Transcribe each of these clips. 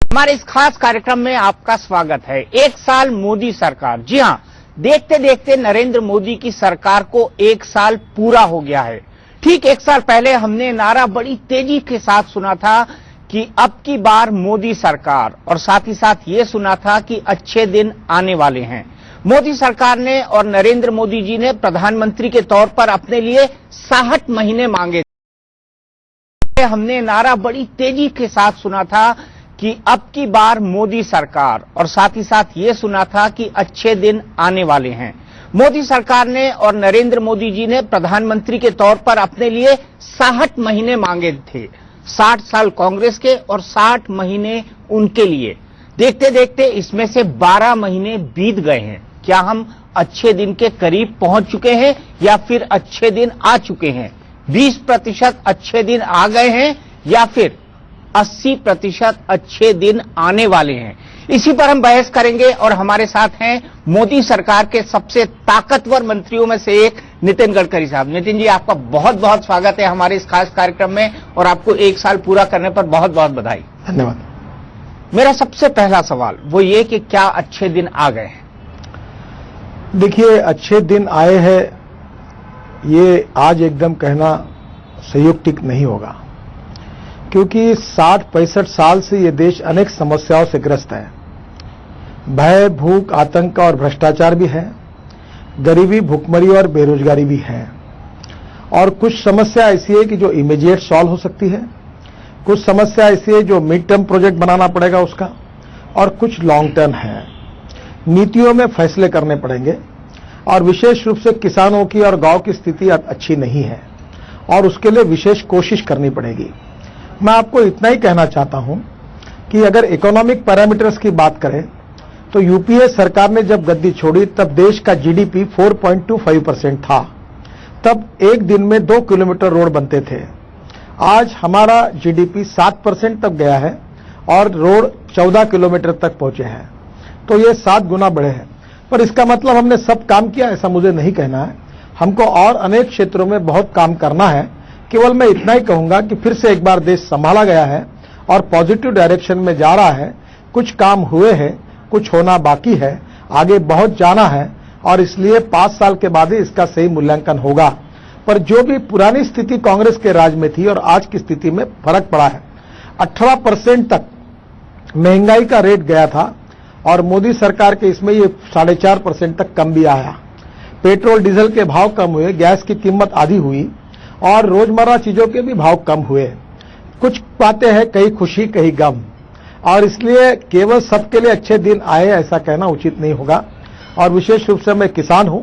हमारे इस खास कार्यक्रम में आपका स्वागत है। एक साल मोदी सरकार। जी हां, देखते देखते नरेंद्र मोदी की सरकार को एक साल पूरा हो गया है। ठीक एक साल पहले हमने नारा बड़ी तेजी के साथ सुना था कि अब की बार मोदी सरकार, और साथ ही साथ ये सुना था कि अच्छे दिन आने वाले हैं। मोदी सरकार ने और नरेंद्र मोदी जी ने प्रधानमंत्री के तौर पर अपने लिए 60 महीने मांगे थे। हमने नारा बड़ी तेजी के साथ सुना था कि अब की बार मोदी सरकार, और साथ ही साथ ये सुना था कि अच्छे दिन आने वाले हैं। मोदी सरकार ने और नरेंद्र मोदी जी ने प्रधानमंत्री के तौर पर अपने लिए 60 महीने मांगे थे। 60 साल कांग्रेस के और 60 महीने उनके लिए। देखते देखते इसमें से 12 महीने बीत गए हैं। क्या हम अच्छे दिन के करीब पहुंच चुके हैं या फिर अच्छे दिन आ चुके हैं? 20% अच्छे दिन आ गए हैं या फिर 80% अच्छे दिन आने वाले हैं? इसी पर हम बहस करेंगे और हमारे साथ हैं मोदी सरकार के सबसे ताकतवर मंत्रियों में से एक नितिन गडकरी साहब। नितिन जी, आपका बहुत बहुत स्वागत है हमारे इस खास कार्यक्रम में और आपको एक साल पूरा करने पर बहुत बहुत बधाई। धन्यवाद। मेरा सबसे पहला सवाल वो ये कि क्या अच्छे दिन आ गए हैं? देखिए, अच्छे दिन आए हैं ये आज एकदम कहना संयुक्तिक नहीं होगा, क्योंकि 60-65 साल से ये देश अनेक समस्याओं से ग्रस्त है। भय, भूख, आतंक और भ्रष्टाचार भी है, गरीबी, भुखमरी और बेरोजगारी भी है। और कुछ समस्या ऐसी है कि जो इमीडिएट सॉल्व हो सकती है, कुछ समस्या ऐसी है जो मिड टर्म प्रोजेक्ट बनाना पड़ेगा उसका, और कुछ लॉन्ग टर्म है। नीतियों में फैसले करने पड़ेंगे और विशेष रूप से किसानों की और गांव की स्थिति अच्छी नहीं है और उसके लिए विशेष कोशिश करनी पड़ेगी। मैं आपको इतना ही कहना चाहता हूं कि अगर इकोनॉमिक पैरामीटर्स की बात करें तो यूपीए सरकार ने जब गद्दी छोड़ी तब देश का जीडीपी 4.25% था। तब एक दिन में 2 किलोमीटर रोड बनते थे। आज हमारा जीडीपी 7% तक गया है और रोड 14 किलोमीटर तक पहुंचे हैं। तो ये 7 गुना बढ़े हैं। पर इसका मतलब हमने सब काम किया ऐसा मुझे नहीं कहना है। हमको और अनेक क्षेत्रों में बहुत काम करना है। केवल मैं इतना ही कहूंगा कि फिर से एक बार देश संभाला गया है और पॉजिटिव डायरेक्शन में जा रहा है। कुछ काम हुए हैं, कुछ होना बाकी है, आगे बहुत जाना है और इसलिए 5 साल के बाद ही इसका सही मूल्यांकन होगा। पर जो भी पुरानी स्थिति कांग्रेस के राज में थी और आज की स्थिति में फर्क पड़ा है। 18% तक महंगाई का रेट गया था और मोदी सरकार के इसमें ये 4.5% तक कम भी आया। पेट्रोल डीजल के भाव कम हुए, गैस की कीमत आधी हुई और रोजमर्रा चीजों के भी भाव कम हुए। कुछ बातें हैं, कहीं खुशी कहीं गम, और इसलिए केवल सबके लिए अच्छे दिन आए ऐसा कहना उचित नहीं होगा। और विशेष रूप से मैं किसान हूं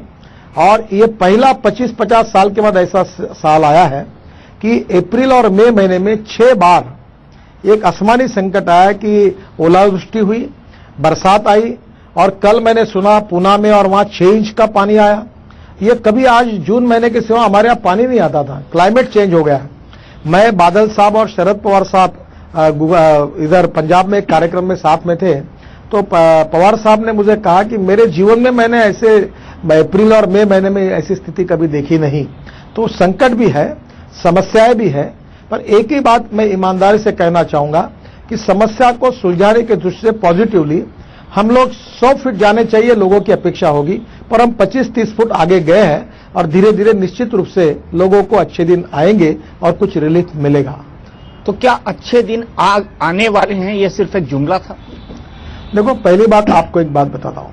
और ये पहला 25-50 साल के बाद ऐसा साल आया है कि अप्रैल और मई महीने में 6 बार एक आसमानी संकट आया कि ओलावृष्टि हुई, बरसात आई। और कल मैंने सुना पूना में और वहां 6 इंच का पानी आया। ये कभी आज जून महीने के सिवा हमारे यहाँ पानी नहीं आता था। क्लाइमेट चेंज हो गया है। मैं बादल साहब और शरद पवार साहब इधर पंजाब में एक कार्यक्रम में साथ में थे, तो पवार साहब ने मुझे कहा कि मेरे जीवन में मैंने ऐसे अप्रैल और मई महीने में ऐसी स्थिति कभी देखी नहीं। तो संकट भी है, समस्याएं भी है, पर एक ही बात मैं ईमानदारी से कहना चाहूंगा कि समस्या को सुलझाने के दृष्टि से पॉजिटिवली हम लोग 100 फीट जाने चाहिए, लोगों की अपेक्षा होगी, पर हम 25-30 फुट आगे गए हैं और धीरे धीरे निश्चित रूप से लोगों को अच्छे दिन आएंगे और कुछ रिलीफ मिलेगा। तो क्या अच्छे दिन आने वाले हैं ये सिर्फ एक जुमला था? देखो, पहली बात आपको एक बात बताता हूं।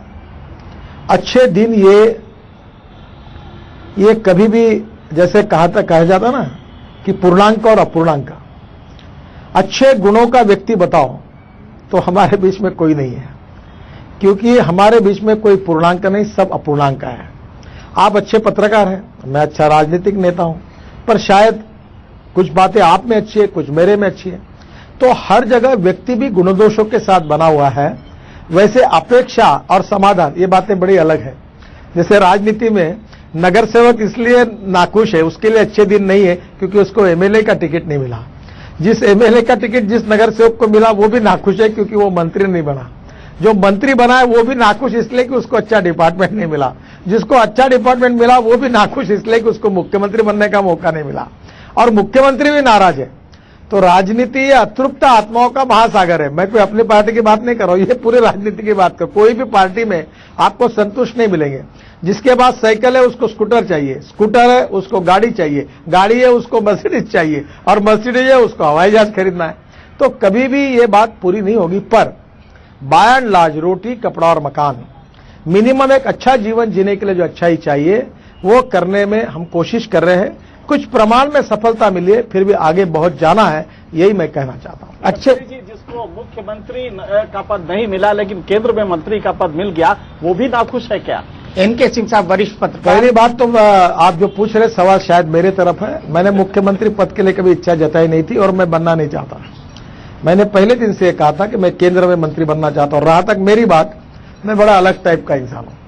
अच्छे दिन ये कभी भी जैसे कहा जाता ना कि पूर्णांक और अपूर्णांक, अच्छे गुणों का व्यक्ति बताओ तो हमारे बीच में कोई नहीं है, क्योंकि हमारे बीच में कोई पूर्णांक नहीं, सब अपूर्णांक है। आप अच्छे पत्रकार हैं, मैं अच्छा राजनीतिक नेता हूं, पर शायद कुछ बातें आप में अच्छी है, कुछ मेरे में अच्छी है। तो हर जगह व्यक्ति भी गुणदोषों के साथ बना हुआ है। वैसे अपेक्षा और समाधान ये बातें बड़ी अलग है। जैसे राजनीति में नगर सेवक इसलिए नाखुश है, उसके लिए अच्छे दिन नहीं है क्योंकि उसको एमएलए का टिकट नहीं मिला। जिस एमएलए का टिकट जिस नगर सेवक को मिला वो भी नाखुश है क्योंकि वो मंत्री नहीं बना। जो मंत्री बना है वो भी नाखुश इसलिए कि उसको अच्छा डिपार्टमेंट नहीं मिला। जिसको अच्छा डिपार्टमेंट मिला वो भी नाखुश इसलिए कि उसको मुख्यमंत्री बनने का मौका नहीं मिला, और मुख्यमंत्री भी नाराज है। तो राजनीति ये अतृप्त आत्माओं का महासागर है। मैं कोई अपनी पार्टी की बात नहीं कर रहा हूं, ये पूरे राजनीति की बात कर। कोई भी पार्टी में आपको संतुष्ट नहीं मिलेंगे। जिसके पास साइकिल है उसको स्कूटर चाहिए, स्कूटर है उसको गाड़ी चाहिए, गाड़ी है उसको मर्सिडीज चाहिए, और मर्सिडीज है उसको हवाई जहाज खरीदना है। तो कभी भी ये बात पूरी नहीं होगी। पर बाय एंड लार्ज रोटी कपड़ा और मकान, मिनिमम एक अच्छा जीवन जीने के लिए जो अच्छाई चाहिए वो करने में हम कोशिश कर रहे हैं। कुछ प्रमाण में सफलता मिली है, फिर भी आगे बहुत जाना है, यही मैं कहना चाहता हूं। अच्छे जी, जिसको मुख्यमंत्री का पद नहीं मिला लेकिन केंद्र में मंत्री का पद मिल गया, वो भी नाखुश है क्या? एनके सिंह साहब वरिष्ठ पत्रकार। पहली बात तो आप जो पूछ रहे सवाल शायद मेरे तरफ है। मैंने मुख्यमंत्री पद के लिए कभी इच्छा जताई नहीं थी और मैं बनना नहीं चाहता। मैंने पहले दिन से कहा था कि मैं केंद्र में मंत्री बनना चाहता हूं। रहा तक मेरी बात, मैं बड़ा अलग टाइप का इंसान हूं।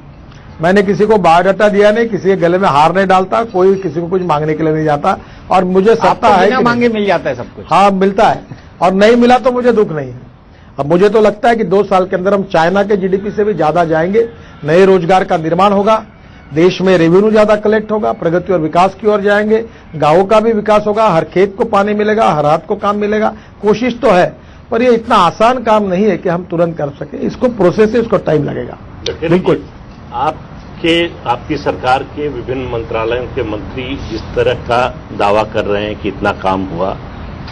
मैंने किसी को बायोडाटा दिया नहीं, किसी के गले में हार नहीं डालता, कोई किसी को कुछ मांगने के लिए नहीं जाता, और मुझे सत्ता है बिना मांगे मिल जाता है सब कुछ। हाँ मिलता है, और नहीं मिला तो मुझे दुख नहीं है। अब मुझे तो लगता है कि 2 साल के अंदर हम चाइना के जीडीपी से भी ज्यादा जाएंगे। नए रोजगार का निर्माण होगा, देश में रेवेन्यू ज्यादा कलेक्ट होगा, प्रगति और विकास की ओर जाएंगे, गांवों का भी विकास होगा, हर खेत को पानी मिलेगा, हर हाथ को काम मिलेगा। कोशिश तो है, पर ये इतना आसान काम नहीं है कि हम तुरंत कर सके। इसको प्रोसेस है, इसको टाइम लगेगा। बिल्कुल। आपकी सरकार के विभिन्न मंत्रालयों के मंत्री जिस तरह का दावा कर रहे हैं कि इतना काम हुआ,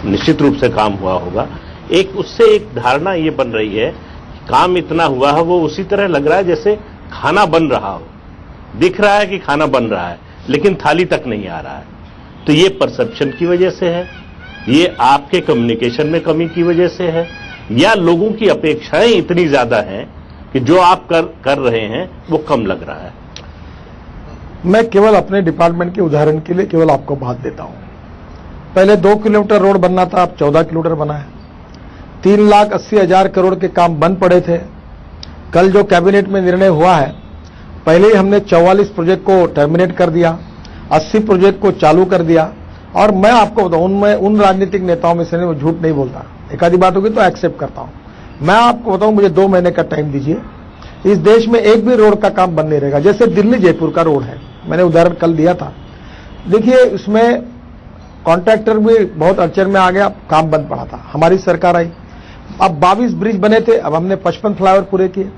निश्चित रूप से काम हुआ होगा, एक उससे एक धारणा ये बन रही है काम इतना हुआ है, वो उसी तरह लग रहा है जैसे खाना बन रहा हो। दिख रहा है कि खाना बन रहा है लेकिन थाली तक नहीं आ रहा है। तो ये परसेप्शन की वजह से है, ये आपके कम्युनिकेशन में कमी की वजह से है, या लोगों की अपेक्षाएं इतनी ज्यादा हैं कि जो आप कर रहे हैं वो कम लग रहा है? मैं केवल अपने डिपार्टमेंट के उदाहरण के लिए केवल आपको बात देता हूं। पहले 2 किलोमीटर रोड बनना था, अब 14 किलोमीटर बना है। 3,80,000 करोड़ के काम बंद पड़े थे। कल जो कैबिनेट में निर्णय हुआ है, पहले ही हमने 44 प्रोजेक्ट को टर्मिनेट कर दिया, 80 प्रोजेक्ट को चालू कर दिया। और मैं आपको बताऊं, उनमें उन राजनीतिक नेताओं में से मैं झूठ नहीं बोलता, एक आधी बात होगी तो एक्सेप्ट करता हूं। मैं आपको बताऊं, मुझे 2 महीने का टाइम दीजिए, इस देश में एक भी रोड का काम बंद नहीं रहेगा। जैसे दिल्ली जयपुर का रोड है, मैंने उदाहरण कल दिया था। देखिए उसमें कॉन्ट्रैक्टर भी बहुत अड़चन में आ गया, काम बंद पड़ा था, हमारी सरकार आई, अब 22 ब्रिज बने थे, अब हमने 55 फ्लाईओवर पूरे किए।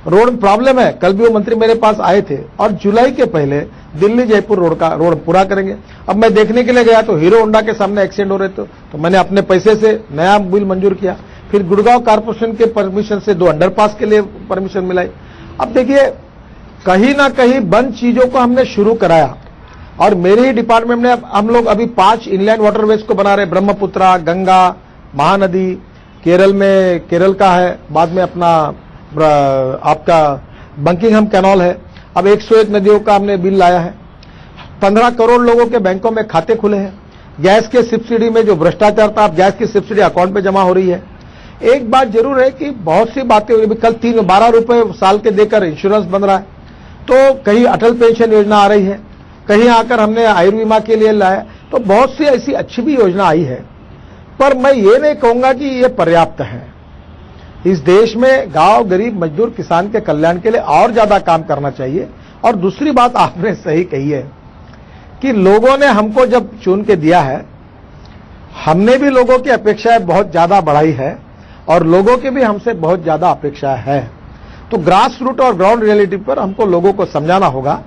रोड प्रॉब्लम है, कल भी वो मंत्री मेरे पास आए थे, और जुलाई के पहले दिल्ली जयपुर रोड पूरा करेंगे। अब मैं देखने के लिए गया तो हीरो होंडा के सामने एक्सीडेंट हो रहे थे, तो मैंने अपने पैसे से नया बिल मंजूर किया। फिर गुड़गांव कारपोरेशन के परमिशन से 2 अंडरपास के लिए परमिशन मिलाई। अब देखिए कहीं ना कहीं बंद चीजों को हमने शुरू कराया, और मेरे ही डिपार्टमेंट में हम लोग अभी 5 इनलैंड वाटरवेज को बना रहे, ब्रह्मपुत्रा, गंगा, महानदी। केरल में केरल का है, बाद में अपना आपका बंकिंगहम कैनाल है। अब 101 नदियों का हमने बिल लाया है। 15 करोड़ लोगों के बैंकों में खाते खुले हैं। गैस के सब्सिडी में जो भ्रष्टाचार था, अब गैस की सब्सिडी अकाउंट पे जमा हो रही है। एक बात जरूर है कि बहुत सी बातें हो रही है। कल 12 रुपए साल के देकर इंश्योरेंस बन रहा है, तो कहीं अटल पेंशन योजना आ रही है, कहीं आकर हमने आयुर्बीमा के लिए लाया। तो बहुत सी ऐसी अच्छी भी योजना आई है, पर मैं ये नहीं कहूंगा कि ये पर्याप्त है। इस देश में गांव, गरीब, मजदूर, किसान के कल्याण के लिए और ज्यादा काम करना चाहिए। और दूसरी बात आपने सही कही है कि लोगों ने हमको जब चुन के दिया है, हमने भी लोगों की अपेक्षाएं बहुत ज्यादा बढ़ाई है, और लोगों की भी हमसे बहुत ज्यादा अपेक्षा है। तो ग्रास रूट और ग्राउंड रियलिटी पर हमको लोगों को समझाना होगा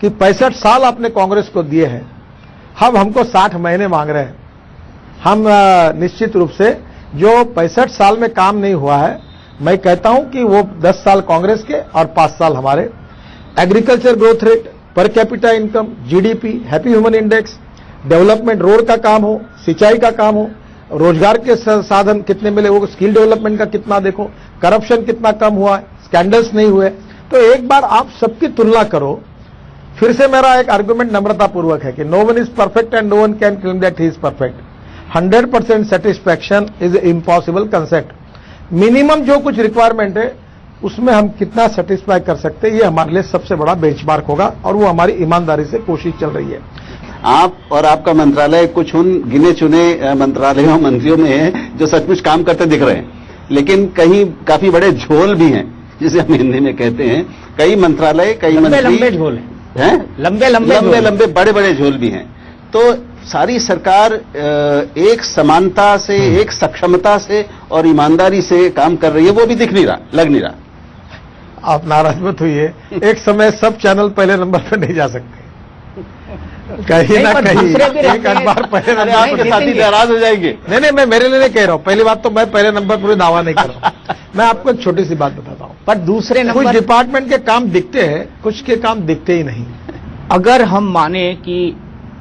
कि 65 साल आपने कांग्रेस को दिए हैं, अब हमको 60 महीने मांग रहे हैं। हम निश्चित रूप से जो 65 साल में काम नहीं हुआ है, मैं कहता हूं कि वो 10 साल कांग्रेस के और 5 साल हमारे। Agriculture growth rate, per capita income, GDP, happy human index, development, road का काम हो, सिंचाई का काम हो, रोजगार के साधन कितने मिले, वो स्किल डेवलपमेंट का कितना देखो, करप्शन कितना कम हुआ है, स्कैंडल्स नहीं हुए। तो एक बार आप सबकी तुलना करो। फिर से मेरा एक आर्गुमेंट नम्रतापूर्वक है कि no one is perfect and no one can claim that he is perfect. 100% satisfaction is impossible concept. Minimum जो कुछ रिक्वायरमेंट है उसमें हम कितना सेटिस्फाई कर सकते हैं, ये हमारे लिए सबसे बड़ा बेंचमार्क होगा, और वो हमारी ईमानदारी से कोशिश चल रही है। आप और आपका मंत्रालय कुछ उन गिने चुने मंत्रालयों, मंत्रियों में है जो सचमुच काम करते दिख रहे हैं, लेकिन कहीं काफी बड़े झोल भी हैं, जिसे हम हिंदी में कहते हैं। कई मंत्रालय, कई मंत्री लंबे झोल हैं, लंबे बड़े बड़े झोल भी हैं। तो सारी सरकार एक समानता से, एक सक्षमता से और ईमानदारी से काम कर रही है, वो भी दिख नहीं रहा, लग नहीं रहा। आप नाराज मत होइए, एक समय सब चैनल पहले नंबर पर नहीं जा सकते, कहीं ना पर कहीं दूसरे भी एक रहते हैं। अखबार पहले अरे नंबर आपके पर साथी नाराज हो जाएंगे। नहीं, मैं मेरे लिए नहीं कह रहा हूं। पहली बात तो मैं पहले नंबर पर दावा नहीं कर रहा हूं। मैं आपको एक छोटी सी बात बताता हूं। पर दूसरे कुछ नंबर, डिपार्टमेंट के काम दिखते हैं, कुछ के काम दिखते ही नहीं। अगर हम माने कि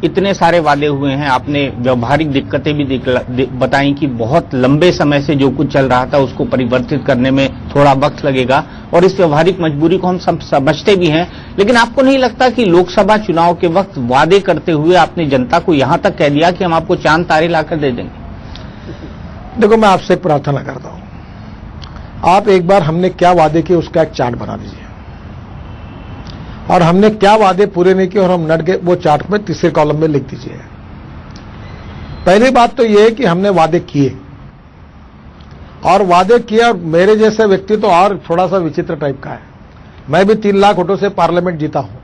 इतने सारे वादे हुए हैं, आपने व्यवहारिक दिक्कतें भी बताई कि बहुत लंबे समय से जो कुछ चल रहा था उसको परिवर्तित करने में थोड़ा वक्त लगेगा, और इस व्यवहारिक मजबूरी को हम सब समझते भी हैं, लेकिन आपको नहीं लगता कि लोकसभा चुनाव के वक्त वादे करते हुए आपने जनता को यहां तक कह दिया कि हम आपको चांद तारे लाकर दे देंगे? देखो, मैं आपसे प्रार्थना करता हूं, आप एक बार हमने क्या वादे किए उसका एक चार्ट बना दीजिए, और हमने क्या वादे पूरे नहीं किए और हम नट गए, वो चार्ट में तीसरे कॉलम में लिख दीजिए। पहली बात तो ये है कि हमने वादे किए, और वादे किए, और मेरे जैसे व्यक्ति तो और थोड़ा सा विचित्र टाइप का है। मैं भी 3 लाख वोटों से पार्लियामेंट जीता हूं,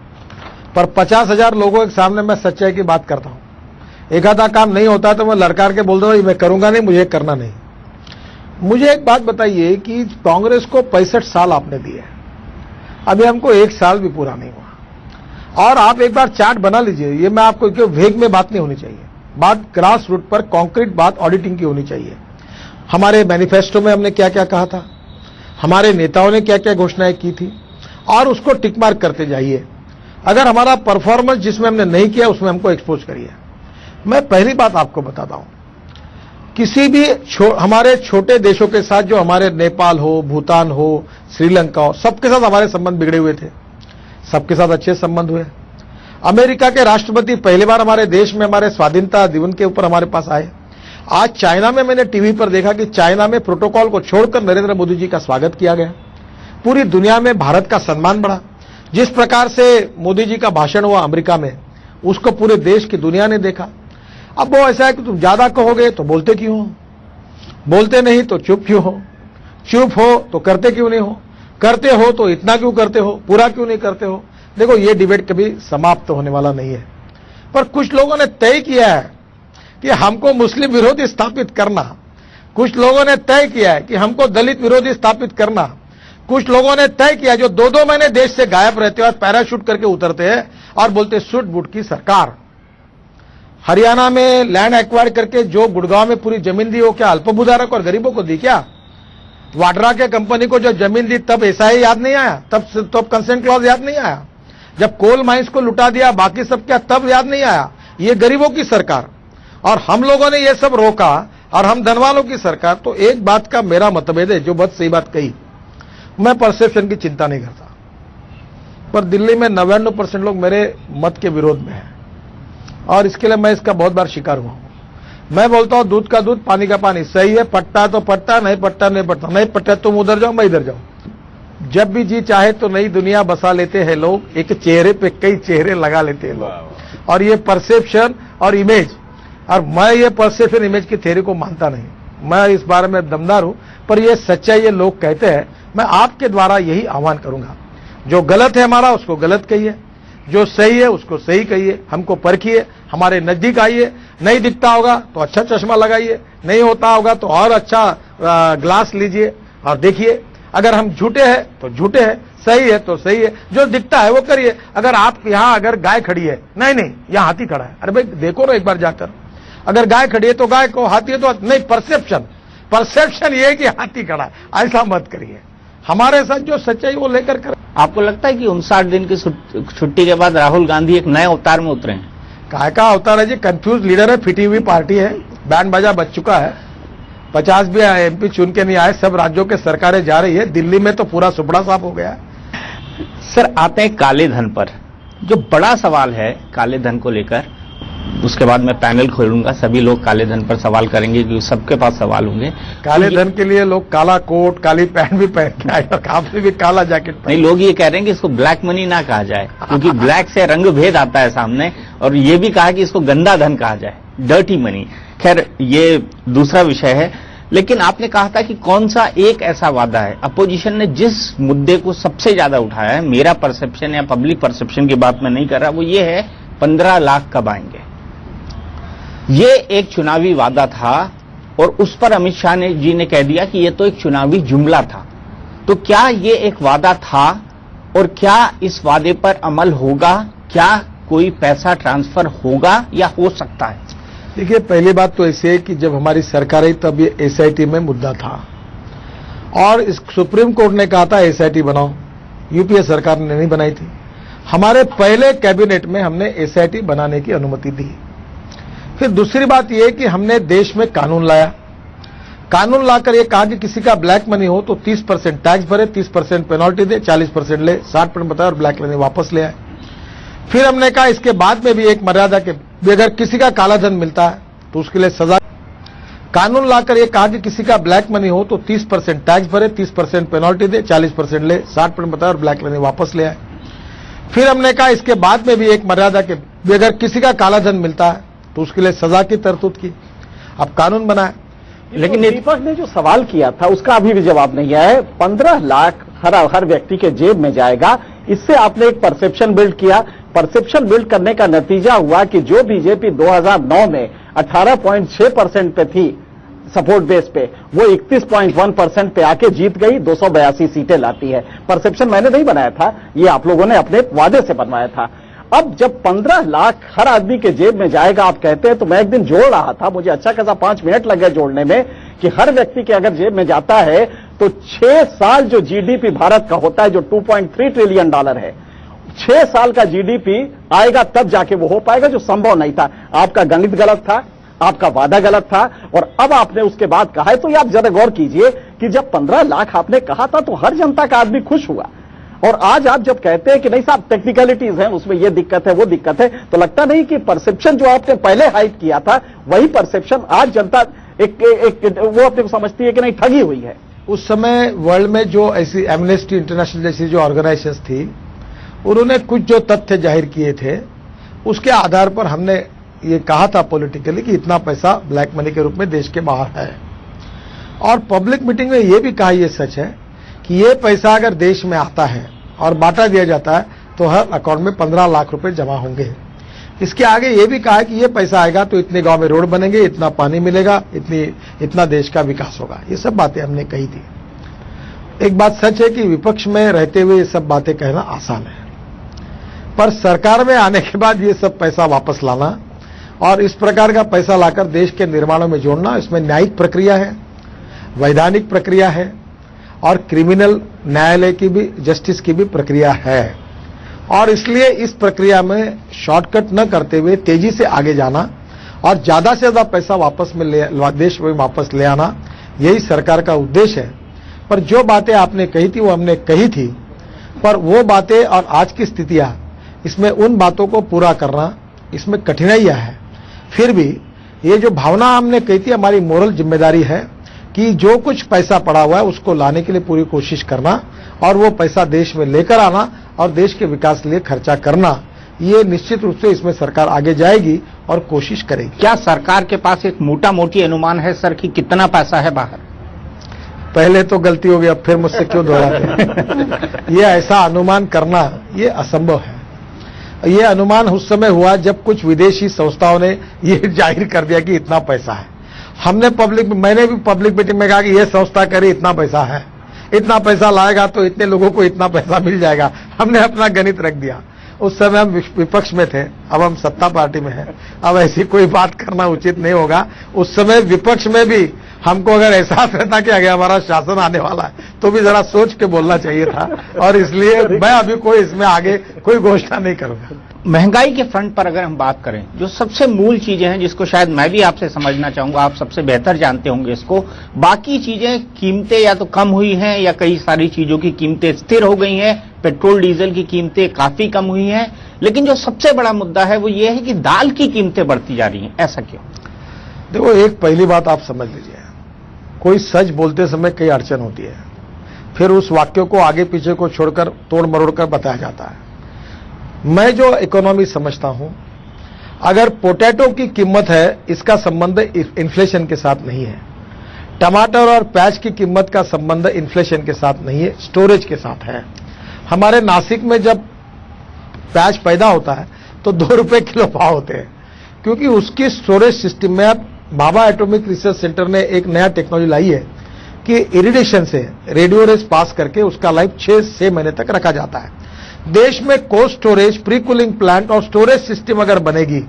पर 50,000 लोगों के सामने मैं सच्चाई की बात करता हूं। एक आधा काम नहीं होता तो मैं लड़कार के बोल दूंगा मैं करूंगा नहीं, मुझे करना नहीं। मुझे एक बात बताइए कि कांग्रेस को 65 साल आपने दिए, अभी हमको 1 साल भी पूरा नहीं हुआ, और आप एक बार चार्ट बना लीजिए। ये मैं आपको, क्यों वेग में बात नहीं होनी चाहिए, बात ग्रास रूट पर कॉन्क्रीट बात ऑडिटिंग की होनी चाहिए। हमारे मैनिफेस्टो में हमने क्या क्या कहा था, हमारे नेताओं ने क्या क्या घोषणाएं की थी, और उसको टिक मार्क करते जाइए। अगर हमारा परफॉर्मेंस जिसमें हमने नहीं किया उसमें हमको एक्सपोज करिए। मैं पहली बात आपको बताता हूं, किसी भी हमारे छोटे देशों के साथ, जो हमारे नेपाल हो, भूटान हो, श्रीलंका हो, सबके साथ हमारे संबंध बिगड़े हुए थे, सबके साथ अच्छे संबंध हुए। अमेरिका के राष्ट्रपति पहली बार हमारे देश में, हमारे स्वाधीनता दिवस के ऊपर हमारे पास आए। आज चाइना में मैंने टीवी पर देखा कि चाइना में प्रोटोकॉल को छोड़कर नरेंद्र मोदी जी का स्वागत किया गया। पूरी दुनिया में भारत का सम्मान बढ़ा। जिस प्रकार से मोदी जी का भाषण हुआ अमेरिका में, उसको पूरे देश की दुनिया ने देखा। अब वो ऐसा है कि तुम ज्यादा कहोगे तो बोलते क्यों हो, बोलते नहीं तो चुप क्यों हो, चुप हो तो करते क्यों नहीं हो, करते हो तो इतना क्यों करते हो, पूरा क्यों नहीं करते हो। देखो, ये डिबेट कभी समाप्त होने वाला नहीं है, पर कुछ लोगों ने तय किया है कि हमको मुस्लिम विरोधी स्थापित करना, कुछ लोगों ने तय किया है कि हमको दलित विरोधी स्थापित करना, कुछ लोगों ने तय किया जो 2-2 महीने देश से गायब रहते हैं और पैराशूट करके उतरते हैं और बोलते सूट बूट की सरकार। हरियाणा में लैंड एक्वायर करके जो गुड़गांव में पूरी जमीन दी, वो क्या अल्पभूधारक और गरीबों को दी क्या? वाड्रा के कंपनी को जो जमीन दी तब ऐसा ही याद नहीं आया, तब कंसेंट क्लॉज याद नहीं आया। जब कोल माइंस को लुटा दिया, बाकी सब क्या, तब याद नहीं आया। ये गरीबों की सरकार, और हम लोगों ने ये सब रोका, और हम धनवालों की सरकार। तो एक बात का मेरा मतभेद है, जो बहुत सही बात कही, मैं परसेप्शन की चिंता नहीं करता, पर दिल्ली में 99% लोग मेरे मत के विरोध में हैं, और इसके लिए मैं इसका बहुत बार शिकार हुआ हूं। मैं बोलता हूं दूध का दूध, पानी का पानी, सही है, पट्टा तो पट्टा, नहीं पट्टा नहीं पट्टा, नहीं पट्टा तुम उधर जाओ मैं इधर जाऊं। जब भी जी चाहे तो नई दुनिया बसा लेते हैं लोग, एक चेहरे पे कई चेहरे लगा लेते हैं लोग, और ये परसेप्शन और इमेज, और मैं ये परसेप्शन इमेज की थ्योरी को मानता नहीं, मैं इस बारे में दमदार हूं, पर ये सच्चाई ये लोग कहते हैं। मैं आपके द्वारा यही आह्वान करूंगा, जो गलत है हमारा उसको गलत कहिए, जो सही है उसको सही कहिए, हमको परखिए, हमारे नजदीक आइए। नहीं दिखता होगा तो अच्छा चश्मा लगाइए, नहीं होता होगा तो और अच्छा ग्लास लीजिए और देखिए। अगर हम झूठे हैं तो झूठे हैं, सही है तो सही है, जो दिखता है वो करिए। अगर आप यहां अगर गाय खड़ी है, नहीं यहां हाथी खड़ा है, अरे भाई देखो ना एक बार जाकर, अगर गाय खड़ी है तो गाय को, हाथी है तो नहीं, परसेप्शन ये है कि हाथी खड़ा है, ऐसा मत करिए। हमारे साथ जो सच्चाई वो लेकर कर। आपको लगता है कि 59 दिन की छुट्टी के बाद राहुल गांधी एक नए अवतार में उतरे हैं? काय का अवतार है जी, कंफ्यूज लीडर है, फिटी हुई पार्टी है, बैंड बाजा बच चुका है। 50 भी एमपी चुन के नहीं आए, सब राज्यों के सरकारें जा रही है, दिल्ली में तो पूरा सुपड़ा साफ हो गया। सर, आते हैं काले धन पर, जो बड़ा सवाल है काले धन को लेकर। उसके बाद मैं पैनल खोलूंगा, सभी लोग काले धन पर सवाल करेंगे क्योंकि सबके पास सवाल होंगे। काले धन के लिए लोग काला कोट, काली पैंट भी पहन के आए, और आपने भी काला जैकेट नहीं, लोग ये कह रहे हैं कि इसको ब्लैक मनी ना कहा जाए, क्योंकि ब्लैक से रंग भेद आता है सामने, और ये भी कहा कि इसको गंदा धन कहा जाए, डर्टी मनी। खैर, ये दूसरा विषय है, लेकिन आपने कहा था कि कौन सा एक ऐसा वादा है, अपोजिशन ने जिस मुद्दे को सबसे ज्यादा उठाया है, मेरा परसेप्शन या पब्लिक परसेप्शन की बात मैं नहीं कर रहा, वो ये है 15 लाख कब आएंगे। ये एक चुनावी वादा था और उस पर अमित शाह जी ने कह दिया कि ये तो एक चुनावी जुमला था। तो क्या ये एक वादा था और क्या इस वादे पर अमल होगा? क्या कोई पैसा ट्रांसफर होगा या हो सकता है? देखिए, पहली बात तो ऐसे है कि जब हमारी सरकार आई तब ये एसआईटी में मुद्दा था और इस सुप्रीम कोर्ट ने कहा था एसआईटी बनाओ। यूपीए सरकार ने नहीं बनाई थी। हमारे पहले कैबिनेट में हमने एसआईटी बनाने की अनुमति दी। फिर दूसरी बात यह कि हमने देश में कानून लाया। कानून लाकर यह कहा कि किसी का ब्लैक मनी हो तो 30% टैक्स भरे, 30% पेनल्टी दे, 40% ले, 60% बताए और ब्लैक मनी वापस ले आए। फिर हमने कहा इसके बाद में भी एक मर्यादा के अगर किसी का काला धन मिलता है तो उसके लिए सजा। कानून लाकर यह कहा कि किसी का ब्लैक मनी हो तो 30% टैक्स भरे, 30% पेनल्टी दे, 40% ले, 60% बताए और ब्लैक मनी वापस ले आए। फिर हमने कहा इसके बाद में भी एक मर्यादा के अगर किसी का काला धन मिलता है तो उसके लिए सजा की तरतूद की। अब कानून बनाए। लेकिन दीपक ने जो सवाल किया था उसका अभी भी जवाब नहीं आया है। 15 लाख हर व्यक्ति के जेब में जाएगा, इससे आपने एक परसेप्शन बिल्ड किया। परसेप्शन बिल्ड करने का नतीजा हुआ कि जो बीजेपी 2009 में 18.6% पे थी सपोर्ट बेस पे, वो 31.1% पे आके जीत गई, 282 सीटें लाती है। परसेप्शन मैंने नहीं बनाया था, ये आप लोगों ने अपने वादे से बनवाया था। अब जब 15 लाख हर आदमी के जेब में जाएगा आप कहते हैं, तो मैं एक दिन जोड़ रहा था, मुझे अच्छा खासा 5 मिनट लग गए जोड़ने में, कि हर व्यक्ति के अगर जेब में जाता है तो 6 साल जो जीडीपी भारत का होता है, जो $2.3 ट्रिलियन है, 6 साल का जीडीपी आएगा तब जाके वो हो पाएगा, जो संभव नहीं था। आपका गणित गलत था, आपका वादा गलत था, और अब आपने उसके बाद कहा है। तो ये आप जरा गौर कीजिए कि जब 15 लाख आपने कहा था तो हर जनता का आदमी खुश हुआ, और आज आप जब कहते हैं कि नहीं साहब टेक्निकलिटीज हैं, उसमें ये दिक्कत है वो दिक्कत है, तो लगता नहीं कि परसेप्शन जो आपने पहले हाइड किया था वही परसेप्शन आज जनता वो अपने को समझती है कि नहीं ठगी हुई है। उस समय वर्ल्ड में जो ऐसी एमनेस्टी इंटरनेशनल जैसी जो ऑर्गेनाइजेशंस थी, उन्होंने कुछ जो तथ्य जाहिर किए थे, उसके आधार पर हमने ये कहा था पॉलिटिकली कि इतना पैसा ब्लैक मनी के रूप में देश के बाहर है। और पब्लिक मीटिंग में ये भी कहा, ये सच है कि ये पैसा अगर देश में आता है और बांटा दिया जाता है तो हर अकाउंट में 15 लाख रुपए जमा होंगे। इसके आगे ये भी कहा है कि ये पैसा आएगा तो इतने गांव में रोड बनेंगे, इतना पानी मिलेगा, इतना देश का विकास होगा। ये सब बातें हमने कही थी। एक बात सच है कि विपक्ष में रहते हुए ये सब बातें कहना आसान है, पर सरकार में आने के बाद ये सब पैसा वापस लाना और इस प्रकार का पैसा लाकर देश के निर्माणों में जोड़ना, इसमें न्यायिक प्रक्रिया है, वैधानिक प्रक्रिया है और क्रिमिनल न्यायालय की भी, जस्टिस की भी प्रक्रिया है। और इसलिए इस प्रक्रिया में शॉर्टकट न करते हुए तेजी से आगे जाना और ज्यादा से ज्यादा पैसा वापस में देश में वापस ले आना, यही सरकार का उद्देश्य है। पर जो बातें आपने कही थी वो हमने कही थी, पर वो बातें और आज की स्थितियां, इसमें उन बातों को पूरा करना, इसमें कठिनाइयां हैं। फिर भी ये जो भावना हमने कही थी, हमारी मोरल जिम्मेदारी है कि जो कुछ पैसा पड़ा हुआ है उसको लाने के लिए पूरी कोशिश करना और वो पैसा देश में लेकर आना और देश के विकास के लिए खर्चा करना। ये निश्चित रूप से इसमें सरकार आगे जाएगी और कोशिश करेगी। क्या सरकार के पास एक मोटा मोटी अनुमान है सर कि कितना पैसा है बाहर? पहले तो गलती हो गई, अब फिर मुझसे क्यों दोहराते? ये ऐसा अनुमान करना ये असंभव है। ये अनुमान उस समय हुआ जब कुछ विदेशी संस्थाओं ने ये जाहिर कर दिया कि इतना पैसा है। मैंने भी पब्लिक मीटिंग में कहा कि यह संस्था करे इतना पैसा है, इतना पैसा लाएगा तो इतने लोगों को इतना पैसा मिल जाएगा। हमने अपना गणित रख दिया। उस समय हम विपक्ष में थे, अब हम सत्ता पार्टी में हैं। अब ऐसी कोई बात करना उचित नहीं होगा। उस समय विपक्ष में भी हमको अगर एहसास रहता कि आगे हमारा शासन आने वाला है तो भी जरा सोच के बोलना चाहिए था, और इसलिए मैं अभी कोई इसमें आगे कोई घोषणा नहीं करूंगा। महंगाई के फ्रंट पर अगर हम बात करें, जो सबसे मूल चीजें हैं जिसको शायद मैं भी आपसे समझना चाहूंगा, आप सबसे बेहतर जानते होंगे इसको, बाकी चीजें कीमतें या तो कम हुई हैं या कई सारी चीजों की कीमतें स्थिर हो गई हैं। पेट्रोल डीजल की कीमतें काफी कम हुई हैं, लेकिन जो सबसे बड़ा मुद्दा है वो ये है कि दाल की कीमतें बढ़ती जा रही हैं। ऐसा क्यों? देखो, एक पहली बात आप समझ लीजिए, कोई सच बोलते समय कई अड़चन होती है, फिर उस वाक्य को आगे पीछे को छोड़कर तोड़ मरोड़ कर बताया जाता है। मैं जो इकोनॉमी समझता हूं, अगर पोटैटो की कीमत है, इसका संबंध इन्फ्लेशन के साथ नहीं है। टमाटर और प्याज की कीमत का संबंध इन्फ्लेशन के साथ नहीं है, स्टोरेज के साथ है। हमारे नासिक में जब प्याज पैदा होता है तो 2 रुपए किलो भाव होते हैं, क्योंकि उसकी स्टोरेज सिस्टम में अब भाभा एटॉमिक रिसर्च सेंटर ने एक नया टेक्नोलॉजी लाई है कि इरिडेशन से रेडियो रेस पास करके उसका लाइफ 6 महीने तक रखा जाता है। देश में cold storage, pre cooling plant और स्टोरेज सिस्टम अगर बनेगी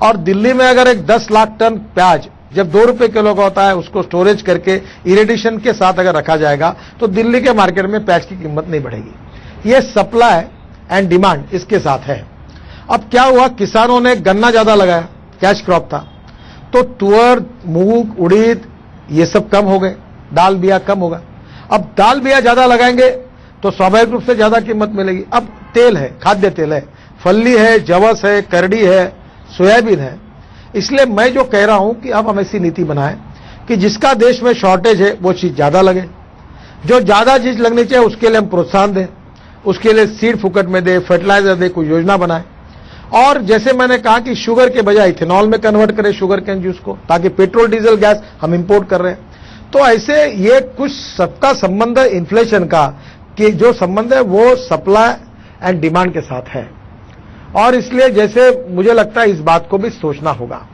और दिल्ली में अगर एक 10 लाख टन प्याज जब 2 रुपए किलो का होता है उसको स्टोरेज करके इरिडेशन के साथ अगर रखा जाएगा तो दिल्ली के मार्केट में प्याज की कीमत नहीं बढ़ेगी। ये सप्लाई एंड डिमांड इसके साथ है। अब क्या हुआ, किसानों ने गन्ना ज्यादा लगाया, कैश क्रॉप था, तो तुअर, मूंग, उड़ीद ये सब कम हो गए, दाल बिया कम होगा। अब दाल बिया ज्यादा लगाएंगे तो स्वाभाविक रूप से ज्यादा कीमत मिलेगी। अब तेल है, खाद्य तेल है, फल्ली है, जवस है, करडी है, सोयाबीन है। इसलिए मैं जो कह रहा हूं कि अब हम ऐसी नीति बनाएं कि जिसका देश में शॉर्टेज है वो चीज ज्यादा लगे, जो ज्यादा चीज लगनी चाहिए उसके लिए हम प्रोत्साहन दें, उसके लिए सीड फुकट में दे, फर्टिलाइजर दे, कोई योजना बनाए। और जैसे मैंने कहा कि शुगर के बजाय इथेनॉल में कन्वर्ट करें शुगर कैन जूस को, ताकि पेट्रोल डीजल गैस हम इंपोर्ट कर रहे हैं। तो ऐसे ये कुछ सबका संबंध इन्फ्लेशन का कि जो संबंध है वो सप्लाई एंड डिमांड के साथ है, और इसलिए जैसे मुझे लगता है इस बात को भी सोचना होगा।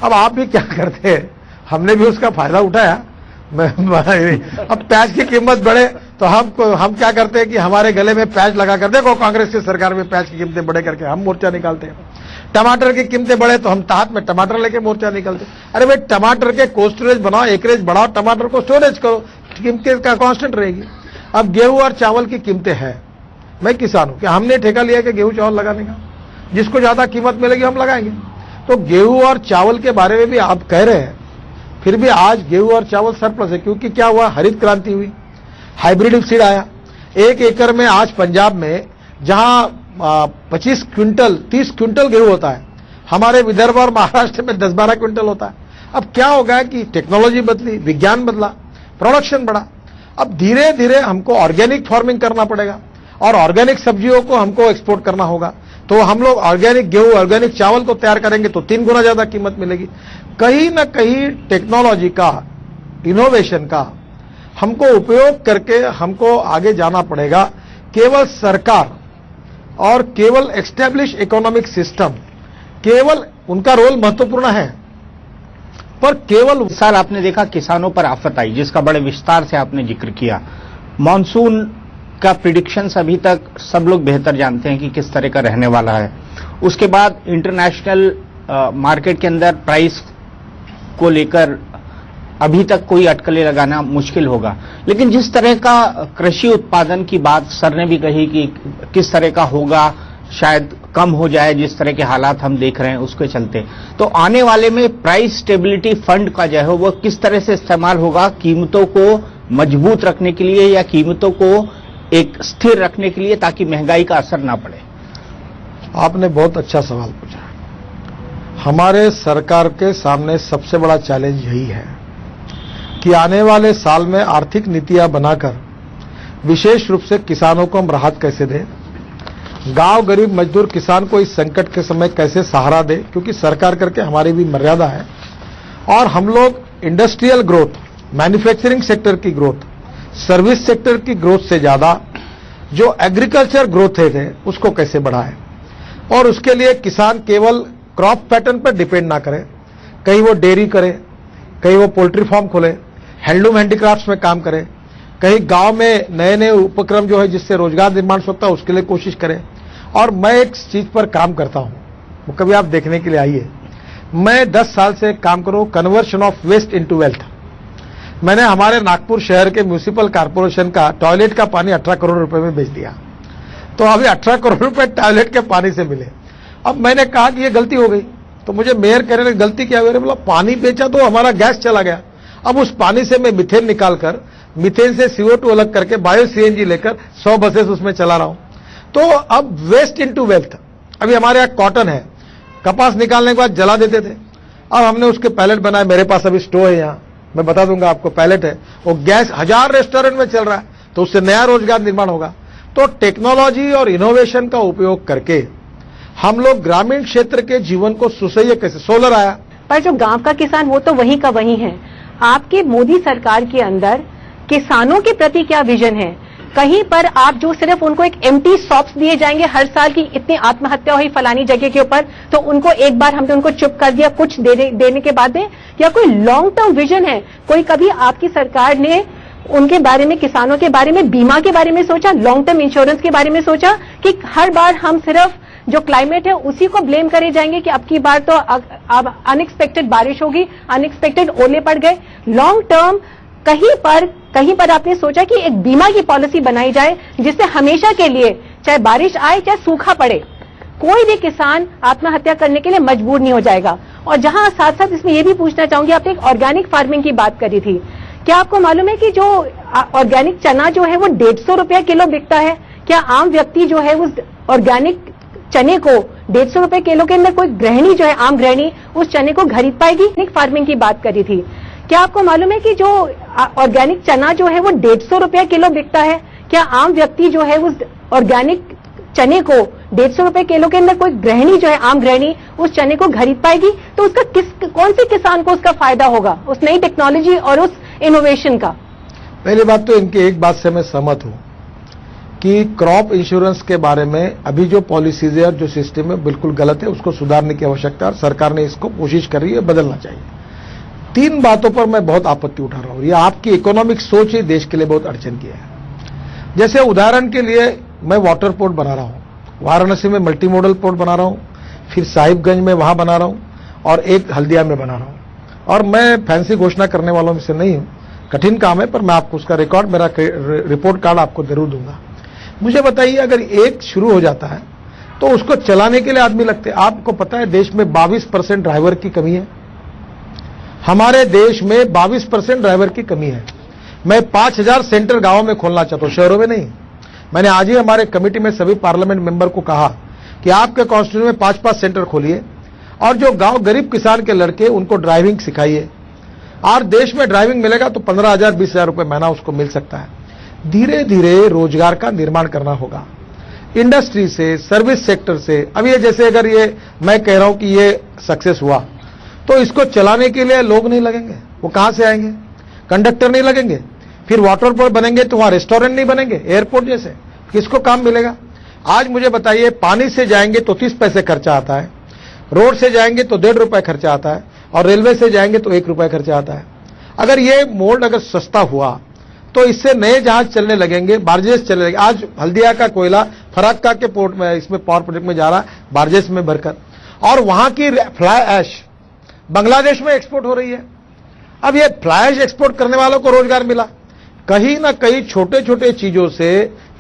अब आप भी क्या करते हैं, हमने भी उसका फायदा उठाया। अब प्याज की कीमत बढ़े तो हम क्या करते हैं कि हमारे गले में प्याज लगा कर, देखो कांग्रेस की सरकार में प्याज की कीमतें बढ़े करके हम मोर्चा निकालते हैं। टमाटर की कीमतें बढ़े तो हम ताहत में टमाटर लेके मोर्चा निकालते हैं। अरे भाई टमाटर के कोल्ड स्टोरेज बनाओ, एकरेज बढ़ाओ, टमाटर को स्टोरेज करो, कीमतें का कांस्टेंट रहेगी। अब गेहूं और चावल की कीमतें हैं, मैं किसान हूं कि हमने ठेका लिया कि गेहूं चावल लगाने का, जिसको ज्यादा कीमत मिलेगी हम लगाएंगे। तो गेहूं और चावल के बारे में भी आप कह रहे हैं, फिर भी आज गेहूं और चावल सरप्लस है, क्योंकि क्या हुआ, हरित क्रांति हुई, हाइब्रिड सीड आया। 1 एकड़ में आज पंजाब में जहां 25 क्विंटल 30 क्विंटल गेहूं होता है, हमारे विदर्भ और महाराष्ट्र में 10-12 क्विंटल होता है। अब क्या हो गया कि टेक्नोलॉजी बदली, विज्ञान बदला, प्रोडक्शन बढ़ा। अब धीरे धीरे हमको ऑर्गेनिक फार्मिंग करना पड़ेगा और ऑर्गेनिक सब्जियों को हमको एक्सपोर्ट करना होगा। तो हम लोग ऑर्गेनिक गेहूं, ऑर्गेनिक चावल को तैयार करेंगे तो 3 गुना ज्यादा कीमत मिलेगी। कहीं ना कहीं टेक्नोलॉजी का, इनोवेशन का हमको उपयोग करके हमको आगे जाना पड़ेगा। केवल सरकार और केवल एस्टेब्लिश इकोनॉमिक सिस्टम, केवल उनका रोल महत्वपूर्ण है, पर केवल इस साल आपने देखा किसानों पर आफत आई, जिसका बड़े विस्तार से आपने जिक्र किया। मॉनसून का प्रिडिक्शंस अभी तक सब लोग बेहतर जानते हैं कि किस तरह का रहने वाला है। उसके बाद इंटरनेशनल मार्केट के अंदर प्राइस को लेकर अभी तक कोई अटकलें लगाना मुश्किल होगा, लेकिन जिस तरह का कृषि उत्पादन की बात सर ने भी कही कि किस तरह का होगा, शायद कम हो जाए जिस तरह के हालात हम देख रहे हैं उसके चलते, तो आने वाले में प्राइस स्टेबिलिटी फंड का जो है वो किस तरह से इस्तेमाल होगा, कीमतों को मजबूत रखने के लिए या कीमतों को एक स्थिर रखने के लिए, ताकि महंगाई का असर ना पड़े। आपने बहुत अच्छा सवाल पूछा। हमारे सरकार के सामने सबसे बड़ा चैलेंज यही है कि आने वाले साल में आर्थिक नीतियां बनाकर विशेष रूप से किसानों को हम राहत कैसे दें, गांव गरीब मजदूर किसान को इस संकट के समय कैसे सहारा दे, क्योंकि सरकार करके हमारी भी मर्यादा है। और हम लोग इंडस्ट्रियल ग्रोथ, मैन्युफैक्चरिंग सेक्टर की ग्रोथ, सर्विस सेक्टर की ग्रोथ से ज्यादा जो एग्रीकल्चर ग्रोथ है उसको कैसे बढ़ाएं, और उसके लिए किसान केवल क्रॉप पैटर्न पर डिपेंड ना करे, कहीं वो डेयरी करे, कहीं वो पोल्ट्री फार्म खोले, हैंडलूम हैंडीक्राफ्ट्स में काम करे, कहीं गांव में नए नए उपक्रम जो है जिससे रोजगार निर्माण सकता है उसके लिए कोशिश करें। और मैं एक चीज पर काम करता हूं, वो कभी आप देखने के लिए आइए। मैं 10 साल से काम करूं conversion of waste into wealth. मैंने हमारे नागपुर शहर के म्यूनिसिपल कॉर्पोरेशन का टॉयलेट का पानी 18 करोड़ रुपए में बेच दिया, तो अभी 18 करोड़ रुपए टॉयलेट के पानी से मिले। अब मैंने कहा कि ये गलती हो गई, तो मुझे मेयर कह रहे हैं गलती क्या हुई, बोला पानी बेचा तो हमारा गैस चला गया, अब उस पानी से मैं मिथेन निकालकर, मिथेन से CO2 अलग करके बायो CNG लेकर 100 बसेस उसमें चला रहा हूं। तो अब वेस्ट इनटू वेल्थ। अभी हमारे यहाँ कॉटन है, कपास निकालने के बाद जला देते थे, अब हमने उसके पैलेट बनाए, मेरे पास अभी स्टोव है यहाँ, मैं बता दूंगा आपको, पैलेट है, वो गैस 1000 रेस्टोरेंट में चल रहा है, तो उससे नया रोजगार निर्माण होगा। तो टेक्नोलॉजी और इनोवेशन का उपयोग करके हम लोग ग्रामीण क्षेत्र के जीवन को सुसह्य कैसे, सोलर आया, पर जो गांव का किसान वो तो वहीं का वहीं है। आपके मोदी सरकार के अंदर किसानों के प्रति क्या विजन है? कहीं पर आप जो सिर्फ उनको एक एम्प्टी सॉप्स दिए जाएंगे हर साल की इतनी आत्महत्या हुई फलानी जगह के ऊपर, तो उनको एक बार हमने उनको चुप कर दिया कुछ देने के बाद में, या कोई लॉन्ग टर्म विजन है? कोई कभी आपकी सरकार ने उनके बारे में, किसानों के बारे में, बीमा के बारे में सोचा, लॉन्ग टर्म इंश्योरेंस के बारे में सोचा, कि हर बार हम सिर्फ जो क्लाइमेट है उसी को ब्लेम करे जाएंगे कि अब की बार तो अब अनएक्सपेक्टेड बारिश होगी, अनएक्सपेक्टेड ओले पड़ गए? लॉन्ग टर्म कहीं पर आपने सोचा कि एक बीमा की पॉलिसी बनाई जाए जिससे हमेशा के लिए, चाहे बारिश आए चाहे सूखा पड़े, कोई भी किसान आत्महत्या करने के लिए मजबूर नहीं हो जाएगा? और जहां साथ साथ इसमें यह भी पूछना चाहूंगी, आपने एक ऑर्गेनिक फार्मिंग की बात करी थी, क्या आपको मालूम है कि जो ऑर्गेनिक चना जो है वो 150 रुपया किलो बिकता है? क्या आम व्यक्ति जो है उस ऑर्गेनिक चने को 150 रुपए किलो के अंदर कोई गृहिणी जो है, आम गृहिणी, उस चने को खरीद पाएगी? ऑर्गेनिक फार्मिंग की बात करी थी, क्या आपको मालूम है कि जो ऑर्गेनिक चना जो है वो 150 रुपया किलो बिकता है? क्या आम व्यक्ति जो है उस ऑर्गेनिक चने को 150 रुपए किलो के अंदर कोई गृहिणी जो है, आम गृहिणी, उस चने को खरीद पाएगी? तो उसका कौन से किसान को उसका फायदा होगा, उस नई टेक्नोलॉजी और उस इनोवेशन का? पहली बात तो इनकी एक बात से मैं सहमत हूं कि क्रॉप इंश्योरेंस के बारे में अभी जो पॉलिसीज है और जो सिस्टम है बिल्कुल गलत है, उसको सुधारने की आवश्यकता है और सरकार ने इसको कोशिश कर रही है, बदलना चाहिए। 3 बातों पर मैं बहुत आपत्ति उठा रहा हूं। ये आपकी इकोनॉमिक सोच ही देश के लिए बहुत अड़चन की है। जैसे उदाहरण के लिए मैं वाटर पोर्ट बना रहा हूं, वाराणसी में मल्टी मॉडल पोर्ट बना रहा हूं, फिर साहिबगंज में वहां बना रहा हूं और एक हल्दिया में बना रहा हूं। और मैं फैंसी घोषणा करने वालों में से नहीं हूं, कठिन काम है, पर मैं आपको उसका रिकॉर्ड, मेरा रिपोर्ट कार्ड आपको जरूर दूंगा। मुझे बताइए, अगर एक शुरू हो जाता है तो उसको चलाने के लिए आदमी लगते हैं। आपको पता है देश में 22% ड्राइवर की कमी है। हमारे देश में 22% ड्राइवर की कमी है। मैं 5000 सेंटर गांवों में खोलना चाहता हूं, शहरों में नहीं। मैंने आज ही हमारे कमेटी में सभी पार्लियामेंट मेंबर को कहा कि आपके कॉन्स्टिट्यूशन में 5-5 सेंटर खोलिए और जो गांव गरीब किसान के लड़के, उनको ड्राइविंग सिखाइए। और देश में ड्राइविंग मिलेगा तो 15,000 20,000 रुपए महीना उसको मिल सकता है। धीरे धीरे रोजगार का निर्माण करना होगा, इंडस्ट्री से, सर्विस सेक्टर से। अब ये जैसे अगर ये मैं कह रहा हूं कि ये सक्सेस हुआ तो इसको चलाने के लिए लोग नहीं लगेंगे, वो कहां से आएंगे? कंडक्टर नहीं लगेंगे, फिर वाटर पोर्ट बनेंगे तो वहां रेस्टोरेंट नहीं बनेंगे, एयरपोर्ट जैसे, किसको काम मिलेगा? आज मुझे बताइए, पानी से जाएंगे तो 30 पैसे खर्चा आता है, रोड से जाएंगे तो 1.5 रुपए खर्चा आता है और रेलवे से जाएंगे तो 1 रुपए खर्चा आता है। अगर ये मोड अगर सस्ता हुआ तो इससे नए जहाज चलने लगेंगे, बार्जेस चलने लगेंगे। आज हल्दिया का कोयला फराक्का के पोर्ट में, इसमें पावर प्रोजेक्ट में जा रहा है, बार्जेस में भरकर, और वहां की फ्लाई ऐश बांग्लादेश में एक्सपोर्ट हो रही है। अब ये फ्लाई ऐश एक्सपोर्ट करने वालों को रोजगार मिला। कहीं ना कहीं छोटे छोटे चीजों से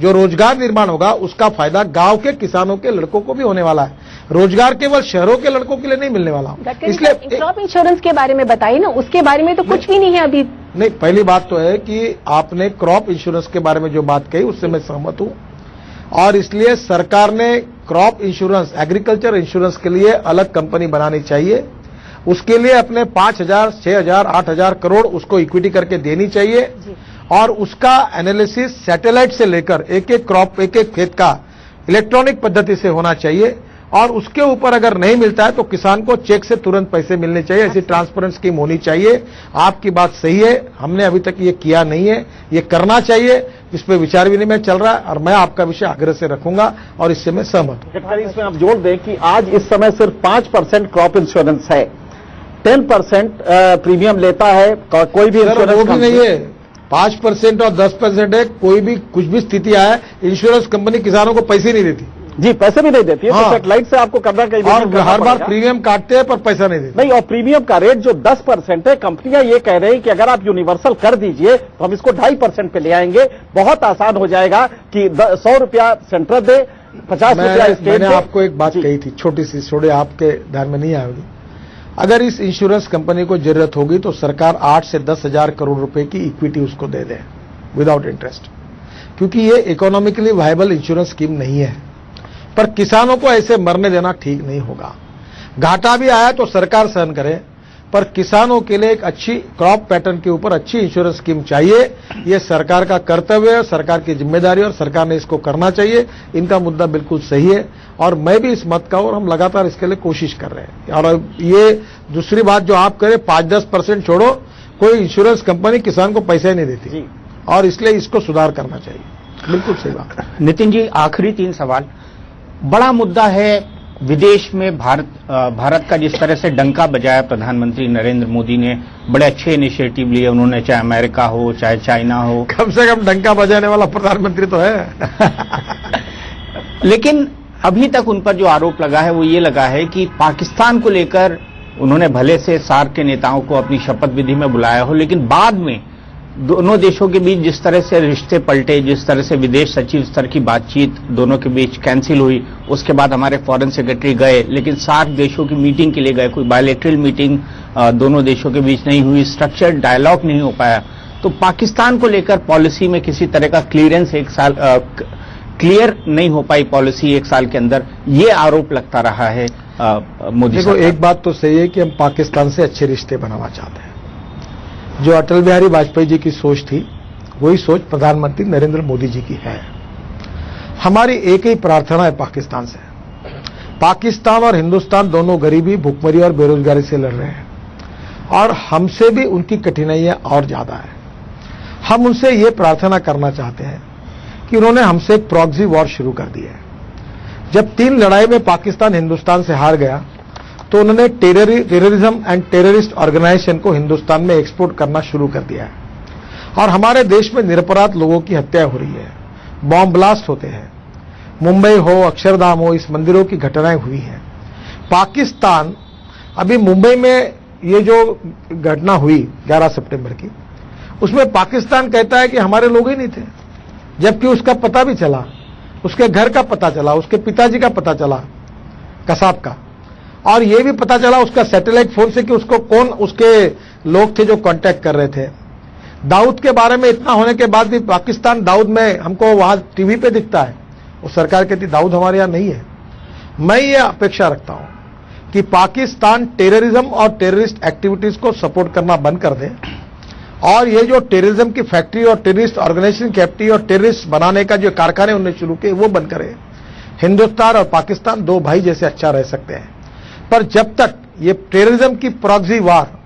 जो रोजगार निर्माण होगा उसका फायदा गांव के किसानों के लड़कों को भी होने वाला है। रोजगार केवल शहरों के लड़कों के लिए नहीं मिलने वाला। इसलिए क्रॉप इंश्योरेंस के बारे में बताइए ना, उसके बारे में तो कुछ भी नहीं है अभी। नहीं, पहली बात तो है कि आपने क्रॉप इंश्योरेंस के बारे में जो बात कही उससे मैं सहमत हूं और इसलिए सरकार ने क्रॉप इंश्योरेंस, एग्रीकल्चर इंश्योरेंस के लिए अलग कंपनी बनानी चाहिए। उसके लिए अपने 5,000, 6,000, 8,000 करोड़ उसको इक्विटी करके देनी चाहिए और उसका एनालिसिस सैटेलाइट से लेकर एक एक क्रॉप, एक एक खेत का इलेक्ट्रॉनिक पद्धति से होना चाहिए और उसके ऊपर अगर नहीं मिलता है तो किसान को चेक से तुरंत पैसे मिलने चाहिए। ऐसी ट्रांसपेरेंट स्कीम होनी चाहिए। आपकी बात सही है, हमने अभी तक ये किया नहीं है, ये करना चाहिए। इस पर विचार विनिमय चल रहा है और मैं आपका विषय आग्रह से रखूंगा और इससे मैं सहमत हूं। इसमें आप जोड़ दें कि आज इस समय सिर्फ 5% क्रॉप इंश्योरेंस है, 10% प्रीमियम लेता है कोई भी इंश्योरेंस। वो भी नहीं है, 5% और 10% है। कोई भी कुछ भी स्थिति आए, इंश्योरेंस कंपनी किसानों को पैसे नहीं देती। जी, पैसे भी नहीं देती है। हाँ। तो सेटेलाइट से आपको करना कहीं और हर बार प्रीमियम काटते हैं पर पैसा नहीं देते। नहीं, और प्रीमियम का रेट जो 10% है, कंपनियां ये कह रही है कि अगर आप यूनिवर्सल कर दीजिए तो हम इसको 2.5% पे ले आएंगे। बहुत आसान हो जाएगा कि 100 रुपया सेंटर दे, 50 रुपया स्टेट दे। मैंने आपको एक बात कही थी, छोटी सी, छोड़े आपके ध्यान में नहीं आएगी। अगर इस इंश्योरेंस कंपनी को जरूरत होगी तो सरकार 8 से 10,000 करोड़ रुपए की इक्विटी उसको दे दे विदाउट इंटरेस्ट, क्योंकि ये इकोनॉमिकली वायबल इंश्योरेंस स्कीम नहीं है। पर किसानों को ऐसे मरने देना ठीक नहीं होगा। घाटा भी आया तो सरकार सहन करे, पर किसानों के लिए एक अच्छी क्रॉप पैटर्न के ऊपर अच्छी इंश्योरेंस स्कीम चाहिए। ये सरकार का कर्तव्य है, सरकार की जिम्मेदारी, और सरकार ने इसको करना चाहिए। इनका मुद्दा बिल्कुल सही है और मैं भी इस मत का, और हम लगातार इसके लिए कोशिश कर रहे हैं। और ये दूसरी बात जो आप करें, 5-10% छोड़ो, कोई इंश्योरेंस कंपनी किसान को पैसा ही नहीं देती और इसलिए इसको सुधार करना चाहिए। बिल्कुल सही बात है। नितिन जी, आखिरी 3 सवाल। बड़ा मुद्दा है विदेश में भारत का जिस तरह से डंका बजाया प्रधानमंत्री नरेंद्र मोदी ने, बड़े अच्छे इनिशिएटिव लिए उन्होंने, चाहे अमेरिका हो चाहे चाइना हो। कम से कम डंका बजाने वाला प्रधानमंत्री तो है। लेकिन अभी तक उन पर जो आरोप लगा है वो ये लगा है कि पाकिस्तान को लेकर उन्होंने भले से सार्क के नेताओं को अपनी शपथ विधि में बुलाया हो, लेकिन बाद में दोनों देशों के बीच जिस तरह से रिश्ते पलटे, जिस तरह से विदेश सचिव स्तर की बातचीत दोनों के बीच कैंसिल हुई, उसके बाद हमारे फॉरेन सेक्रेटरी गए, लेकिन सार्क देशों की मीटिंग के लिए गए, कोई बायलैटरल मीटिंग दोनों देशों के बीच नहीं हुई, स्ट्रक्चर्ड डायलॉग नहीं हो पाया। तो पाकिस्तान को लेकर पॉलिसी में किसी तरह का क्लियरेंस क्लियर नहीं हो पाई पॉलिसी 1 साल के अंदर, ये आरोप लगता रहा है मोदी। देखो, एक बात तो सही है कि हम पाकिस्तान से अच्छे रिश्ते बनाना चाहते हैं। जो अटल बिहारी वाजपेयी जी की सोच थी, वही सोच प्रधानमंत्री नरेंद्र मोदी जी की है। हमारी एक ही प्रार्थना है पाकिस्तान से। पाकिस्तान और हिंदुस्तान दोनों गरीबी, भुखमरी और बेरोजगारी से लड़ रहे हैं, और हमसे भी उनकी कठिनाइयां और ज्यादा है। हम उनसे ये प्रार्थना करना चाहते हैं कि उन्होंने हमसे एक प्रॉक्सी वॉर शुरू कर दी है। जब 3 लड़ाई में पाकिस्तान हिंदुस्तान से हार गया, तो उन्होंने टेररिज्म एंड टेररिस्ट ऑर्गेनाइजेशन को हिंदुस्तान में एक्सपोर्ट करना शुरू कर दिया है, और हमारे देश में निरपराध लोगों की हत्या हो रही है, बॉम्ब ब्लास्ट होते हैं। मुंबई हो, अक्षरधाम हो, इस मंदिरों की घटनाएं हुई हैं। पाकिस्तान, अभी मुंबई में ये जो घटना हुई 11 सितंबर की, उसमें पाकिस्तान कहता है कि हमारे लोग ही नहीं थे, जबकि उसका पता भी चला, उसके घर का पता चला, उसके पिताजी का पता चला, कसाब का, और यह भी पता चला उसका सैटेलाइट फोन से कि उसको कौन उसके लोग थे जो कांटेक्ट कर रहे थे। दाऊद के बारे में इतना होने के बाद भी पाकिस्तान, दाऊद में हमको वहां टीवी पे दिखता है, वो सरकार कहती दाऊद हमारे यहां नहीं है। मैं ये अपेक्षा रखता हूं कि पाकिस्तान टेररिज्म और टेररिस्ट एक्टिविटीज को सपोर्ट करना बंद कर दे, और ये जो टेररिज्म की फैक्ट्री और टेररिस्ट ऑर्गेनाइजेशन की फैक्ट्री और टेररिस्ट बनाने का जो कारखाने उन्होंने शुरू किए, वो बंद करे। हिंदुस्तान और पाकिस्तान 2 भाई जैसे अच्छा रह सकते हैं, पर जब तक ये टेररिज्म की प्रॉक्सी वार